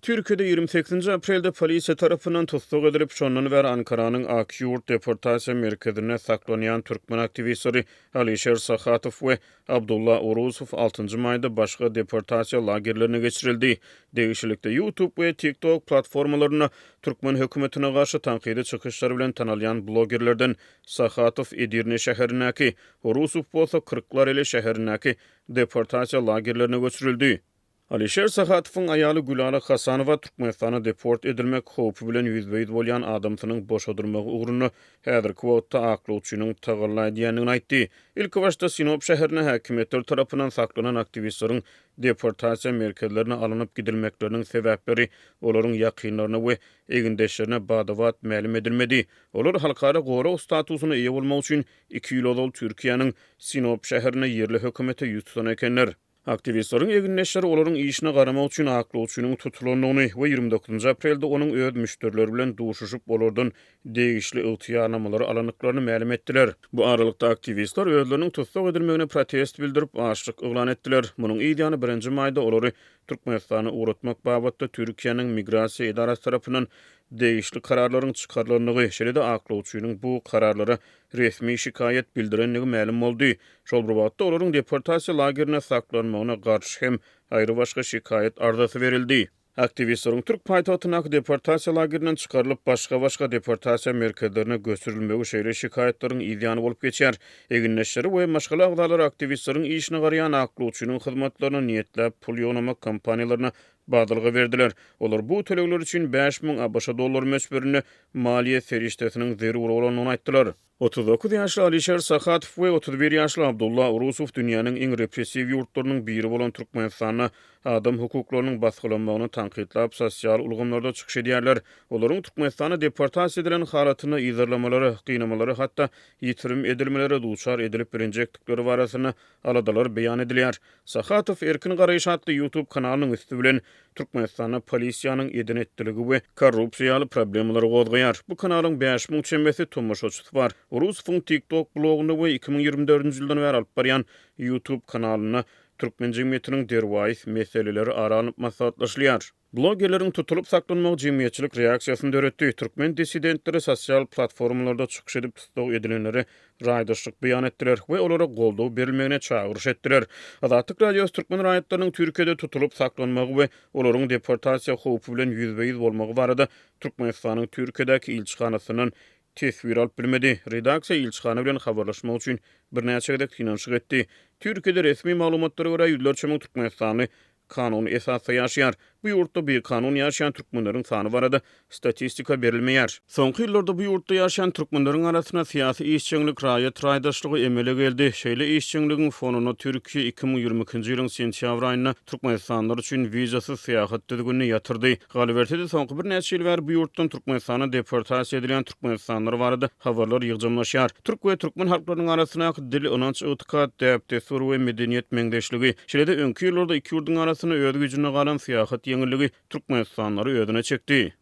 Türkiye'de 28. aprelde polisiya tarafından tutsuk edilip şondan beri Ankara'nın Akyurt deportasiya merkezine saklanayan Türkmen aktivistleri Alişer Sakhatov ve Abdullah Urusov 6. mayda başka deportasiya lagerlerine geçirildi. Değişiklikte YouTube ve TikTok platformalarına Türkmen hükümetine karşı tankide çıkışları bilen tanalyan blogerlerden Sakhatov Edirne şehrinaki, Urusov bolsa Kırklareli şehrinaki deportasiya lagerlerine götürüldü. Alişer Sakhatov'un ayalı Gülala Hasanova Türkmenistan'a deport edilmek hopu bilen yüzbeyiz bolyan adamsının boşadırmağı uğrunu häzirki wagtda aklawçynyň tagyrlaýdýanyny aýtdy. İlk başta Sinop şäherine häkimetler tarapyndan saklanan aktivistleriň deportasiya merkezlerine alınıp gidilmeklerinin sebäpleri olaryň ýakynlaryna we egindeşlerine badawat ma'lum edilmedi. Olar halkara gowrak statusyna eýe bolmak üçin 2 ýyl ozal Türkiýanyň Sinop şäherine ýerli hökümete ýüz tutan ekenler. Aktivistlerin eginleşleri olaryň işine garamak üçin aklawçynyň tutulanlygyny we 29 aprelde onuň öz müşterileri bilen duşuşyp bolardan degişli ýagtynamary alanyklaryny ma'lum etdiler. Bu aralykda aktivistler özleriniň tutsuk edilmegine protest bildirip açlyk eglan etdiler. Munyň ideýany 1-nji maýda olary Türkmenistany uğratmak babatda Türkiýanyň migrasiýa edarasy tarapyndan degişli kararlaryň çykarlanlygy, şeýle-de aklawçynyň bu kararlara resmi şikaýet bildirenligi ma'lum boldy. Şol babatda olaryň deportasiya lagerine saklanmagyna garşy hem aýry başga şikaýet ardasy berildi. Aktivistlerin Türk paýtagtyna deportasiya lagerinden çıkarılıp başga deportasiya merkezlerine götürilmegi şeýle şikaýetlaryň ideýany bolup geçer. Eginleşleri we maşgala agdalar aktivistlerin işine garayan aklawçynyň hyzmatlaryna niýetlep pul ýonamak kampaniýalaryna badalga verdiler. Olar bu tölegler üçin 5000 ABŞ dollar möçberini maliýe feriştesiniň zerur bolanyny aýtdylar. 39 ýaşly Alişer Sakhatov we 31 ýaşly Abdullah Urusov dünýäniň iň repressiw ýurtlarynyň biri bolan Türkmenistana adam hukuklarynyň basgylanmagyny tanqidlap sosial ulgamlarda çykyş edýärler. Olaryň Türkmenistana deportasiya edilen halatyny izarlamalary, gynamaları hatda ýitirim edilmeleri duçar edilip birinjeklikleri barasyny aladalar beýan edilýär. Sakhatov Erkin Garaýyş adly YouTube kanalynyň üstü bilen Türkmenistana polisiýanyň edin etdiligi we korrupsiýaly problemleri gozgaýar. Bu kanalyň 5000 çembesi tomoşaçysy bar. Urusowyň TikTok blogunda we 2024-nji ýyldan beri alyp barýan YouTube kanalyna Türkmen jemgyýetiniň derwaýs meseleleri aranyp maslahatlaşylýar. Blogerlerin tutulup saklanmagy jemgyýetçilik reaksiýasyny döretdi. Türkmen dissidentleri sosial platformalarda çykyş edip tutuk edilenleri raýdaşlyk beýan etdiler we olara goldaw berilmegine çagyryş etdiler. Azatlyk radiosu Türkmen raýatlarynyň Türkiýede tutulup saklanmagy we olaryň deportasiya howpy bilen ýüzbeýiz bolmagy barada Türkmenistanyň Türkiýedäki ilçihanasynyň tesbir alyp bilmedi. Redaksiýa ilçihana bilen habarlaşmak üçin birnäçe gedek finansyk etdi. Türkiýede resmi maglumatlara görä ýüzlerçe ming Türkmenistany kanun esasy ýaşaýar. Bu ýurtda bir kanun ýaşaýan türkmenleriň sany barada statistika berilmeýär. Soňky ýyllarda bu ýurtda ýaşaýan türkmenleriň arasyna syýasy işçilik, raýat raýdaşlygy emele geldi. Şeýle işçiligiň fonuny Türkiýe 2022-nji ýylyň sentýabr aýyna türkmenistanlylar üçin wizasyz syýahat düzgünini ýatyrdy. Galbertede soňky bir näçe ýyl bäri bu ýurtdan Türkmenistana deportasiýa edilen türkmenistanlylar barada habarlar ýygjamanlaşýar. Türk we türkmen halklarynyň arasyna dil, inanç, ýetkat, däpdestur we medeniýet meňdeşligi, şeýle-de öňki ýyllarda iki ýurduň arasyna öz güjüne galan syýahat ýeňilligi Türkmenistanlary özüne çekdi.